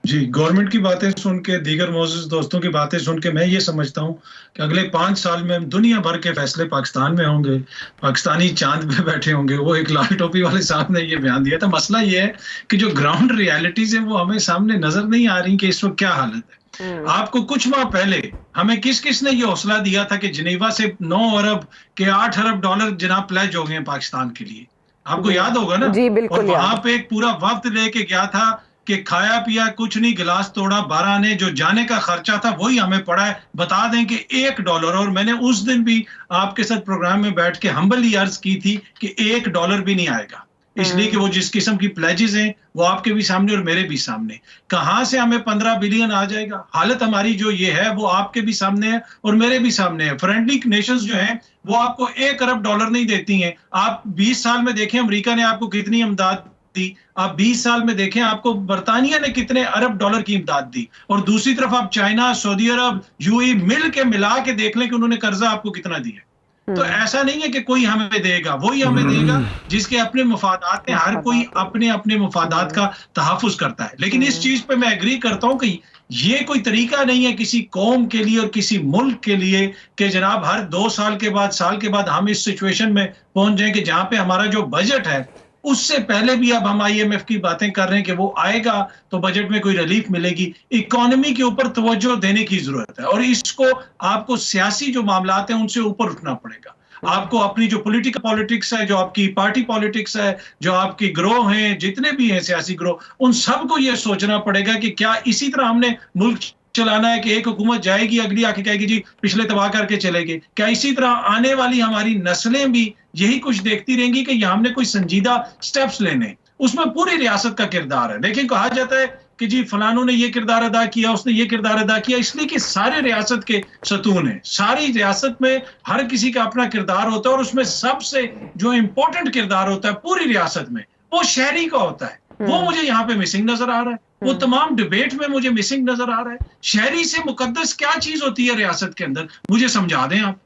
जी, गवर्नमेंट की बातें सुन के, दीगर मौजूद दोस्तों की बातें सुन के मैं ये समझता हूँ कि अगले 5 साल में हम दुनिया भर के फैसले पाकिस्तान में होंगे, पाकिस्तानी चांद पे बैठे होंगे। वो एक लाल टोपी वाले साहब ने ये बयान दिया था। मसला ये है कि जो ग्राउंड रियलिटीज है वो हमें सामने नजर नहीं आ रही कि इस वक्त क्या हालत है। आपको कुछ माह पहले हमें किस ने ये हौसला दिया था कि जिनेवा से 9 अरब के 8 अरब डॉलर जनाब प्लेज हो गए पाकिस्तान के लिए, आपको याद होगा ना? जी बिल्कुल। और वहां पे एक पूरा वक्त लेके गया था कि खाया पिया कुछ नहीं, गिलास तोड़ा 12 ने, जो जाने का खर्चा था वही हमें पड़ा है। बता दें कि $1, और मैंने उस दिन भी आपके साथ प्रोग्राम में बैठ के हम्बली अर्ज की थी कि $1 भी नहीं आएगा, इसलिए कि वो जिस किस्म की प्लेजेस हैं वो आपके भी सामने और मेरे भी सामने। कहां से हमें 15 बिलियन आ जाएगा? हालत हमारी जो ये है वो आपके भी सामने है और मेरे भी सामने है। फ्रेंडली नेशंस जो हैं वो आपको $1 अरब नहीं देती हैं। आप 20 साल में देखें अमेरिका ने आपको कितनी इमदाद दी, आप 20 साल में देखें आपको बर्तानिया ने कितने अरब डॉलर की इमदाद दी, और दूसरी तरफ आप चाइना, सऊदी अरब, यूएई मिल के मिला के देख लें कि उन्होंने कर्जा आपको कितना दिया। तो ऐसा नहीं है कि कोई हमें देगा, वही हमें देगा जिसके अपने मुफादात हैं। हर कोई अपने अपने मुफादात का तहफ़्फ़ुज़ करता है। लेकिन इस चीज पे मैं एग्री करता हूं कि ये कोई तरीका नहीं है किसी कौम के लिए और किसी मुल्क के लिए कि जनाब हर 2 साल के बाद, साल के बाद हम इस सिचुएशन में पहुंच जाएं कि जहां पे हमारा जो बजट है उससे पहले भी अब हम IMF की बातें कर रहे हैं कि वो आएगा तो बजट में कोई रिलीफ मिलेगी। इकोनॉमी के ऊपर तवज्जो देने की जरूरत है और इसको आपको सियासी जो मामलात हैं उनसे ऊपर उठना पड़ेगा। आपको अपनी जो पॉलिटिकल पॉलिटिक्स है, जो आपकी पार्टी पॉलिटिक्स है, जो आपकी ग्रोह हैं, जितने भी हैं सियासी ग्रोह, उन सबको ये सोचना पड़ेगा कि क्या इसी तरह हमने मुल्क चलाना है कि एक हुकूमत जाएगी, अगली आके कहेगी जी पिछले तबाह करके चलेगी? क्या इसी तरह आने वाली हमारी नस्लें भी यही कुछ देखती रहेंगी कि यहाँ हमने कोई संजीदा स्टेप्स लेने? उसमें पूरी रियासत का किरदार है। देखिए, कहा जाता है कि जी फलानों ने ये किरदार अदा किया, उसने ये किरदार अदा किया, इसलिए कि सारे रियासत के सतून है। सारी रियासत में हर किसी का अपना किरदार होता है और उसमें सबसे जो इम्पोर्टेंट किरदार होता है पूरी रियासत में वो शहरी का होता है। वो मुझे यहाँ पे मिसिंग नजर आ रहा है, वो तमाम डिबेट में मुझे मिसिंग नजर आ रहा है। शहरी से मुकद्दस क्या चीज होती है रियासत के अंदर, मुझे समझा दें आप।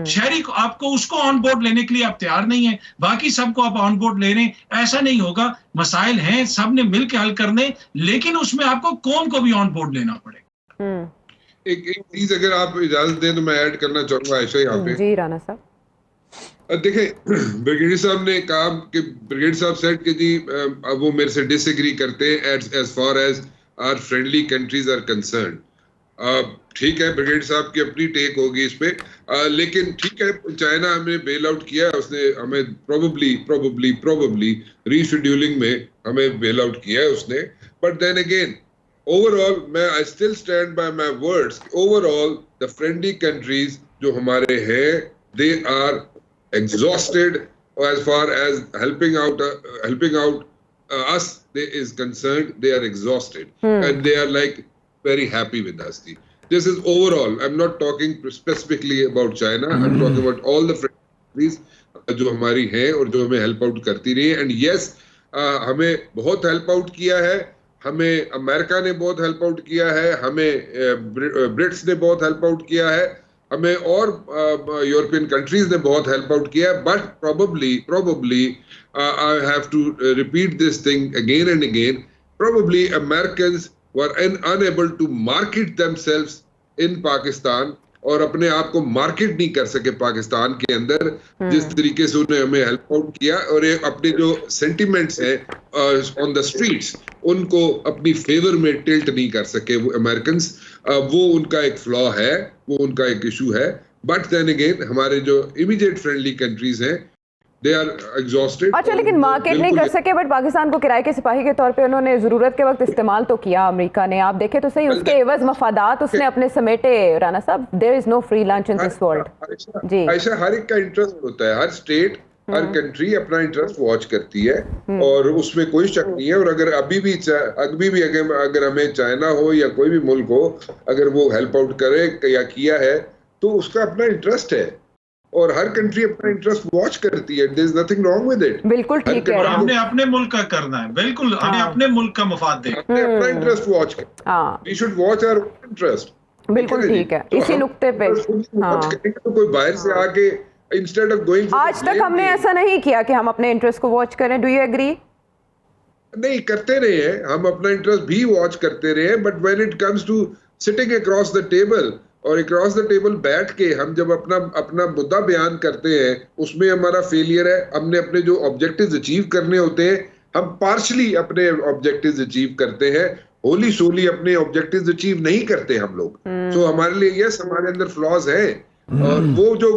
शहरी को, आपको उसको ऑन बोर्ड लेने के लिए आप तैयार नहीं है, बाकी सबको आप ऑन बोर्ड ले रहे हैं। ऐसा नहीं होगा। मसाइल हैं, सब ने मिल के हल करने, लेकिन उसमें आपको कौम को भी ऑन बोर्ड लेना पड़ेगा। एक चीज अगर आप इजाजत दें तो मैं ऐड करना चाहूंगा आयशा यहाँ पे। जी राना साहब। देखें, ब्रिगेडियर साहब ने कहा कि ब्रिगेडियर साहब सेड कि जी वो मेरे से डिसएग्री करते हैं as far as our friendly countries are concern. ठीक है, ब्रिगेडियर साहब की अपनी टेक होगी इस पे, लेकिन ठीक है, चाइना हमें बेल आउट किया, उसने हमें प्रोबेबली रीशेड्यूलिंग में हमें बेल आउट किया है उसने। बट देन अगेन ओवरऑल मैं I still stand by my words. Overall the friendly countries जो हमारे हैं they are exhausted as far as helping out us is concerned. They are exhausted and they are like very happy with us. This is overall. I'm not talking specifically about China. I'm talking about all the countries जो हमारी हैं और जो हमें help out करती रही है। And yes, हमें बहुत हेल्प आउट किया है, हमें अमेरिका ने बहुत हेल्प आउट किया है, हमें ब्रिट्स ने बहुत हेल्प आउट किया है, हमें और यूरोपियन कंट्रीज ने बहुत हेल्प आउट किया है। But probably I have to repeat this thing again and again. Probably Americans were unable to market themselves in Pakistan और अपने आप को मार्केट नहीं कर सके पाकिस्तान के अंदर जिस तरीके से उन्हें हमें हेल्प आउट किया, और ये अपने जो सेंटिमेंट्स हैं ऑन द स्ट्रीट्स उनको अपनी फेवर में टिल्ट नहीं कर सके वो अमेरिकन। वो उनका एक फ्लॉ है, वो उनका एक इशू है। बट देन अगेन हमारे जो इमीडिएट फ्रेंडली कंट्रीज हैं दे आर एग्जॉस्टेड। अच्छा, लेकिन मार्केट नहीं कर सके, बट पाकिस्तान को किराए के सिपाही के तौर पे उन्होंने ज़रूरत के वक्त इस्तेमाल तो किया अमेरिका ने। आप देखें तो सही, उसके एवज मफादात उसने अपने समेटे। राना साहब, there is no free lunch in this world. जी, ऐसा हर एक का इंटरेस्ट होता है, हर स्टेट हर कंट्री अपना इंटरेस्ट वॉच करती है और उसमें कोई शक नहीं है। और अगर अभी भी अगर हमें चाइना हो या कोई भी मुल्क हो, अगर वो हेल्प आउट करे या किया है तो उसका अपना इंटरेस्ट है और हर कंट्री अपना इंटरेस्ट वॉच करती है। There is nothing wrong with it. बिल्कुल ठीक है। हमने अपने मुल्क का करना है, बिल्कुल हमें अपने मुल्क का मफाद देख, हमने अपना इंटरेस्ट वॉच करना। हाँ, we should watch our interest. बिल्कुल ठीक है। इसी नुक्ते पे तो कोई बाहर से आके इंस्टेड ऑफ गोइंग, आज तक हमने ऐसा नहीं किया कि हम अपने इंटरेस्ट को वॉच करें। Do you agree? नहीं, करते रहे हैं हम, अपना इंटरेस्ट भी वॉच करते रहे हैं, but when it comes to sitting across the table और अक्रॉस द टेबल बैठ के हम जब अपना मुद्दा बयान करते हैं, उसमें हमारा फेलियर है। हमने अपने जो ऑब्जेक्टिव्स अचीव करने होते हैं, हम पार्शली अपने ऑब्जेक्टिव्स अचीव करते हैं, होली सोली अपने ऑब्जेक्टिव्स अचीव नहीं करते हम लोग। तो हमारे लिए यस, हमारे अंदर फ्लॉज है। और वो जो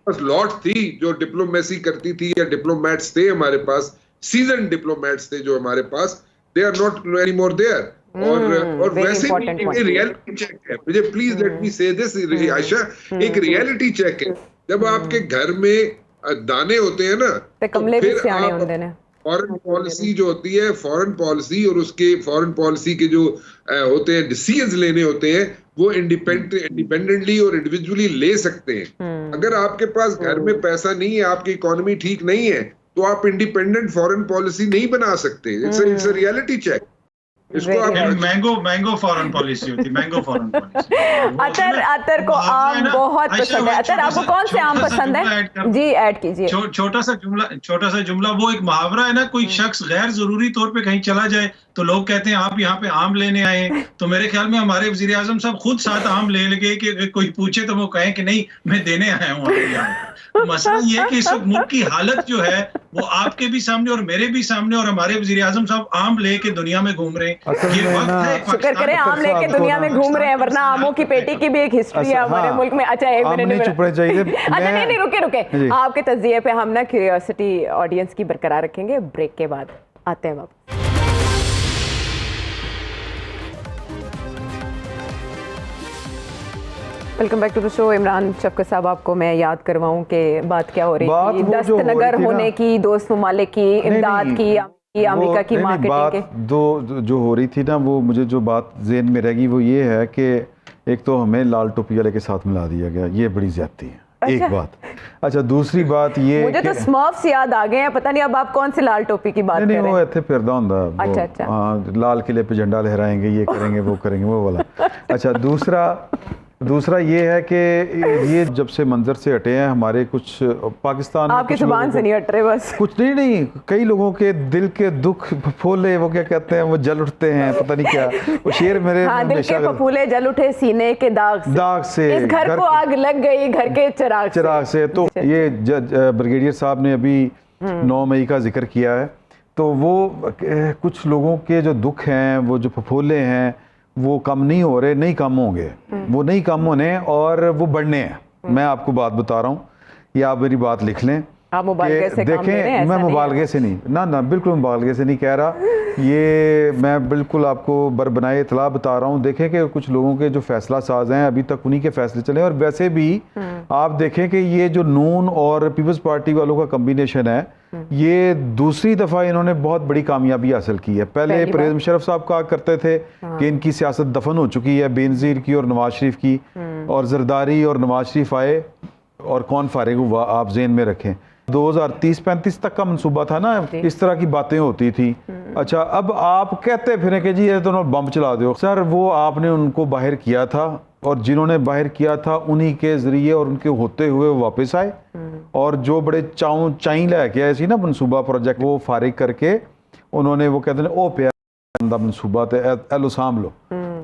लॉट थी जो डिप्लोमेसी करती थी या डिप्लोमेट्स थे हमारे पास, सीजन डिप्लोमेट्स थे जो हमारे पास, they are not any more there. और वैसे भी रियलिटी चेक है, मुझे प्लीज लेट मी से दिस आयशा, एक रियलिटी चेक है। जब आपके घर में दाने होते हैं ना, तो फिर आप फॉरेन पॉलिसी जो होती है, फॉरेन पॉलिसी और उसके फॉरेन पॉलिसी के जो होते हैं डिसीजंस लेने होते हैं, वो इंडिपेंडेंटली और इंडिविजुअली ले सकते हैं। अगर आपके पास घर में पैसा नहीं है, आपकी इकोनॉमी ठीक नहीं है, तो आप इंडिपेंडेंट फॉरेन पॉलिसी नहीं बना सकते। It's a reality check. इसको आप मैंगो फॉरेन पॉलिसी होती, मैंगो फॉरेन पॉलिसी। अतर को आम बहुत पसंद है। अतर, आपको कौन से आम पसंद है? जी, ऐड कीजिए। छोटा सा जुमला, वो एक मुहावरा है ना, कोई शख्स गैर जरूरी तौर पे कहीं चला जाए तो लोग कहते हैं आप यहाँ पे आम लेने आए। तो मेरे ख्याल में हमारे वजीर आजम साहब खुद साथ आम ले गए कि कोई पूछे तो वो कहें कि नहीं, मैं देने आया हूँ। तो मसला ये है कि इस वक्त मुल्क की हालत जो है वो आपके भी सामने और मेरे भी सामने, और हमारे वजीर आजम साहब आम लेके दुनिया में घूम रहे हैं। ये वक्त है, शुक्र करें आम लेके दुनिया में घूम रहे हैं, वरना आमों की पेटी की भी एक हिस्ट्री है हमारे मुल्क में। अच्छा, एक मिनट चुप चाहिए। अच्छा, नहीं, रुके। आपके तज्जिए पे हम ना क्यूरियोसिटी ऑडियंस की बरकरार रखेंगे। ब्रेक के बाद आते हैं वापस। Welcome back to the show. Imran Shafqat साहब, आपको मैं याद करवाऊं कि बात क्या हो रही थी? दस्तनगर होने की, दोस्त ममालिक की इमदाद की, अमेरिका की मार्केटिंग के जो हो रही थी ना, वो मुझे जो बात ज़हन में रहेगी वो ये है कि एक तो हमें लाल टोपी वाले के साथ मिला दिया गया, ये बड़ी ज्यादती है। एक बात। अच्छा, दूसरी बात ये, मुझे तो स्मर्फ्स याद आ गए हैं। पता नहीं अब आप कौन से लाल टोपी की बात कर रहे हैं? वो इतने फिरदा होंदा। अच्छा। हाँ, लाल किले पे झंडा लहराएंगे, ये करेंगे, वो करेंगे, वो वाला। अच्छा, दूसरा ये है कि ये जब से मंजर से हटे हैं हमारे कुछ पाकिस्तान में, आपकी जुबान से नहीं हट रहे, बस कुछ नहीं, कई लोगों के दिल के दुख फफोले, वो क्या कहते हैं, वो जल उठते हैं, पता नहीं क्या वो शेर मेरे। हाँ, दिल के फफोले जल उठे सीने के दाग से इस घर को आग लग गई घर के चिराग से। तो ये ब्रिगेडियर साहब ने अभी 9 मई का जिक्र किया है, तो वो कुछ लोगों के जो दुख हैं, वो जो फफोले हैं, वो कम नहीं हो रहे, नहीं कम होंगे, वो नहीं कम होने और वो बढ़ने हैं। मैं आपको बात बता रहा हूँ, ये आप मेरी बात लिख लें। आप मुबालगे से काम ले रहे हैं? मैं मुबालगे से नहीं, ना बिल्कुल मुबालगे से नहीं कह रहा, ये मैं बिल्कुल आपको बरबनाए इतला बता रहा हूँ। देखें कि कुछ लोगों के जो फैसला साज हैं अभी तक उन्हीं के फैसले चले, और वैसे भी आप देखें कि ये जो नून और पीपल्स पार्टी वालों का कम्बिनेशन है, ये दूसरी दफ़ा इन्होंने बहुत बड़ी कामयाबी हासिल की है। पहले परवेज़ मुशर्रफ साहब कहा करते थे कि इनकी सियासत दफन हो चुकी है, बेनज़ीर की और नवाज शरीफ की, और जरदारी और नवाज शरीफ आए और कौन फारिग हुआ, आप ज़हन में रखें। 2030-35 तक का मंसूबा था ना, इस तरह की बातें होती थी। अच्छा, अब आप कहते फिरें कि जी ये दोनों बम चला दो। सर, वो आपने उनको बाहर किया था, और जिन्होंने बाहर किया था उन्हीं के जरिए और उनके होते हुए वो वापस आए, और जो बड़े चाई लेके आए सी ना मनसूबा प्रोजेक्ट, वो फारिग करके उन्होंने, वो कहते हैं ओ पे मनसूबा तो एलो साम लो।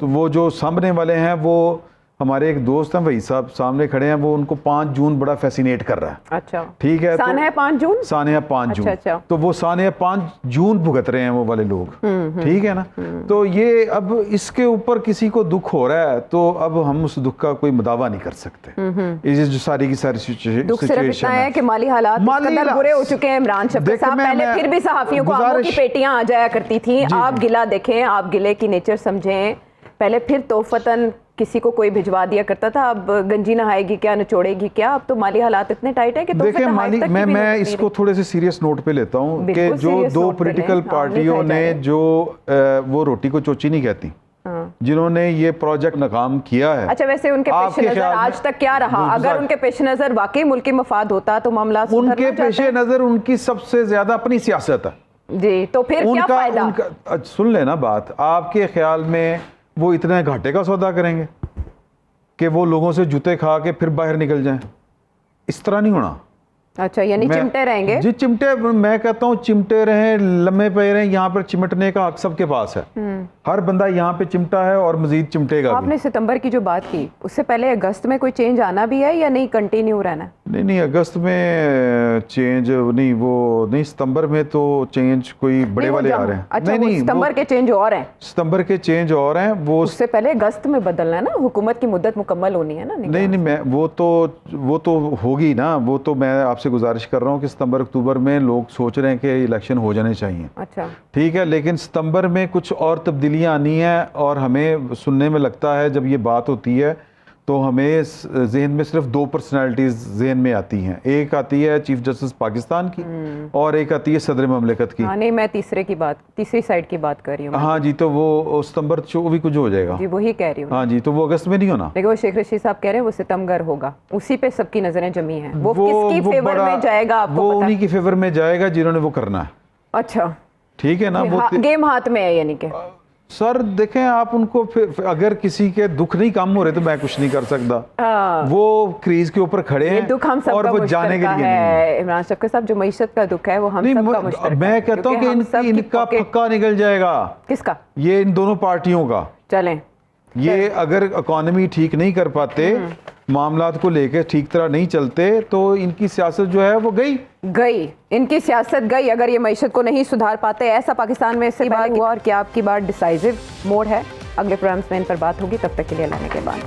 तो वो जो सामने वाले हैं वो हमारे एक दोस्त हैं, वही साहब सामने खड़े हैं, वो उनको 5 जून बड़ा फैसिनेट कर रहा है। अच्छा, ठीक है, सानिया 5 जून, सानिया 5 जून, अच्छा। तो वो सानिया 5 जून भुगत रहे हैं वो वाले लोग, ठीक है ना। तो ये अब इसके ऊपर किसी को दुख हो रहा है, तो अब हम उस दुख का कोई मुदावा नहीं कर सकते। ये जो सारी की सारी दुख सिर्फ इतना है कि माली हालात बुरे हो चुके हैं। इमरान शफकत साहब, पहले फिर भी सहाफियों को आमों की पेटियां आ जाया करती थी। आप गिला देखें, आप गिले की नेचर समझें। पहले फिर तोहफतन किसी को कोई भिजवा दिया करता था, अब गंजी नहाएगी क्या, निचोड़ेगी क्या। अब तो माली हालात इतने टाइट है कि देखिए माली, मैं इसको थोड़े से सीरियस नोट पे लेता हूँ कि जो 2 पॉलिटिकल पार्टियों ने जो वो रोटी को चोची नहीं कहती, जिन्होंने ये प्रोजेक्ट नाकाम किया है। अच्छा, वैसे उनके पेश नजर आज तक क्या रहा? अगर उनके पेश नजर वाकई मुल्की मफाद होता तो मामला उनके पेश नजर उनकी सबसे ज्यादा अपनी सियासत है जी, तो फिर क्या फायदा? सुन लेना बात, आपके ख्याल में वो इतने घाटे का सौदा करेंगे कि वो लोगों से जूते खा के फिर बाहर निकल जाएं? इस तरह नहीं होना। अच्छा, यानी चिमटे रहेंगे जी, चिमटे, मैं कहता हूँ चिमटे रहें, लम्बे पे रहें, यहाँ पर चिमटने का हक सबके पास है। हर बंदा यहाँ पे चिमटा है और मजीद चिमटेगा। आपने सितंबर की जो बात की, उससे पहले अगस्त में कोई चेंज आना भी है या नहीं, कंटिन्यू रहना? नहीं, अगस्त में चेंज नहीं, वो नहीं, सितंबर में तो चेंज कोई बड़े वाले आ रहे हैं। अच्छा, नहीं, सितंबर के चेंज और हैं। सितंबर के चेंज और हैं, वो उससे पहले अगस्त में बदलना है ना, हुकूमत की मुद्दत मुकम्मल होनी है ना। नहीं, मैं वो तो होगी ना। वो तो मैं आपसे गुजारिश कर रहा हूँ कि सितंबर अक्टूबर में लोग सोच रहे हैं कि इलेक्शन हो जाने चाहिए। अच्छा, ठीक है, लेकिन सितंबर में कुछ और तब्दीलियाँ आनी है, और हमें सुनने में लगता है जब ये बात होती है तो हमें जहन में सिर्फ 2 पर्सनैलिटीज जहन में आती हैं। एक आती है चीफ जस्टिस पाकिस्तान की और एक आती है सदर ममलिकत की। हाँ, नहीं, मैं तीसरी साइड की बात कर रही हूँ। हाँ जी, तो वो सितंबर 24 कुछ हो जाएगा जी, वही कह रही हूँ। हाँ जी, तो वो अगस्त में नहीं होना। लेकिन वो शेख रशीद साहब कह रहे हैं वो सितंबर होगा, उसी पे सबकी नजरें जमी हैं। वो किसकी फेवर में जाएगा आपको वो पता? उन्हीं की फेवर में जाएगा जिन्होंने वो करना है। अच्छा, ठीक है ना। वो गेम हाथ में है यानी कि। सर देखें, आप उनको फिर अगर किसी के दुख नहीं कम हो रहे तो मैं कुछ नहीं कर सकता। वो क्रीज के ऊपर खड़े हैं, दुख हम सबका और वो जाने के लिए है। इमरान शफकत साहब, जो मईशत का दुख है वो हम सबका मुश्तरक है। मैं कहता हूँ कि इनका पक्का निकल जाएगा। किसका? ये इन दोनों पार्टियों का। चलें, ये अगर इकोनॉमी ठीक नहीं कर पाते, मामलात को लेकर ठीक तरह नहीं चलते, तो इनकी सियासत जो है वो गई, इनकी सियासत गई। अगर ये मईशत को नहीं सुधार पाते, ऐसा पाकिस्तान में इससे बात हुआ, और क्या आपकी बात डिसाइसिव मोड है? अगले प्रोग्राम्स में इन पर बात होगी। तब तक के लिए अल्लाह के बाद।